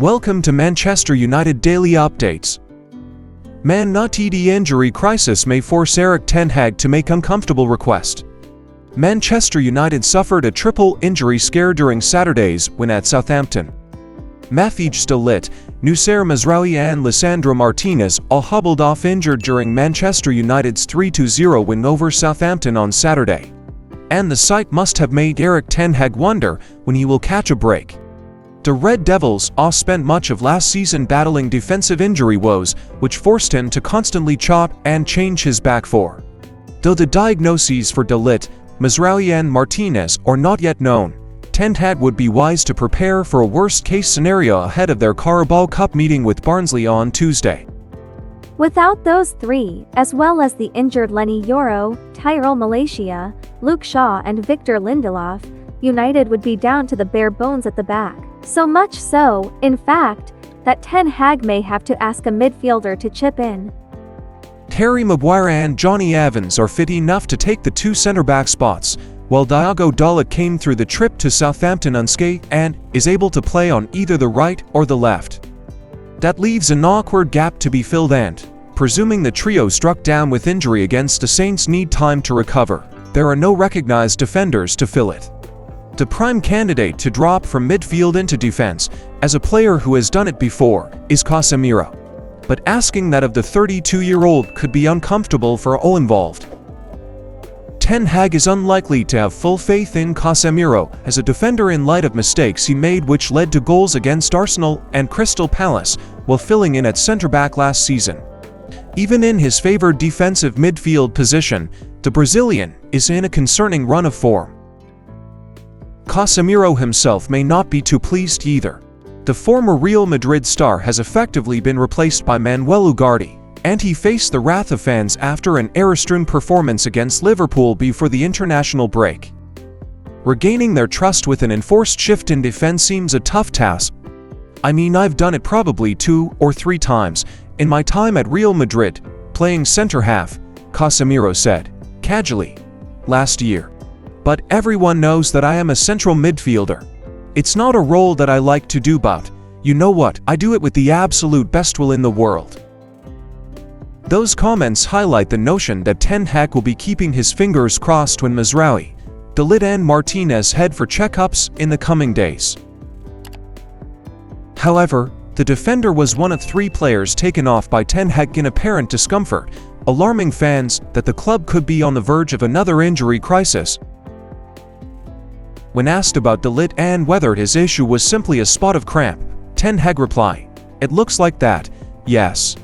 Welcome to Manchester United Daily Updates. Man UTD injury crisis may force ERIK ten Hag to make uncomfortable request. Manchester United suffered a triple injury scare during Saturday's win at Southampton. Matthijs de Ligt, Noussair Mazraoui and Lisandro Martinez all hobbled off injured during Manchester United's 3-0 win over Southampton on Saturday. And the sight must have made ERIK ten Hag wonder when he will catch a break. The Red Devils spent much of last season battling defensive injury woes, which forced him to constantly chop and change his back four. Though the diagnoses for de Ligt, Mazraoui and Martinez are not yet known, ten Hag would be wise to prepare for a worst-case scenario ahead of their Carabao Cup meeting with Barnsley on Tuesday. Without those three, as well as the injured Lenny Yoro, Tyrell Malacia, Luke Shaw and Victor Lindelof, United would be down to the bare bones at the back. So much so, in fact, that ten Hag may have to ask a midfielder to chip in. Harry Maguire and Johnny Evans are fit enough to take the two centre-back spots, while Diogo Dalot came through the trip to Southampton unscathed and is able to play on either the right or the left. That leaves an awkward gap to be filled and, presuming the trio struck down with injury against the Saints need time to recover, there are no recognised defenders to fill it. The prime candidate to drop from midfield into defense, as a player who has done it before, is Casemiro. But asking that of the 32-year-old could be uncomfortable for all involved. Ten Hag is unlikely to have full faith in Casemiro as a defender in light of mistakes he made which led to goals against Arsenal and Crystal Palace while filling in at centre-back last season. Even in his favoured defensive midfield position, the Brazilian is in a concerning run of form. Casemiro himself may not be too pleased either. The former Real Madrid star has effectively been replaced by Manuel Ugarte, and he faced the wrath of fans after an error-strewn performance against Liverpool before the international break. Regaining their trust with an enforced shift in defense seems a tough task. I mean, I've done it probably 2 or 3 times in my time at Real Madrid, playing centre-half, Casemiro said, casually, last year. But everyone knows that I am a central midfielder. It's not a role that I like to do, but, you know what, I do it with the absolute best will in the world. Those comments highlight the notion that ten Hag will be keeping his fingers crossed when Mazraoui, de Ligt and Martinez head for checkups in the coming days. However, the defender was one of 3 players taken off by ten Hag in apparent discomfort, alarming fans that the club could be on the verge of another injury crisis. When asked about de Ligt and whether his issue was simply a spot of cramp, ten Hag replied, "It looks like that, yes.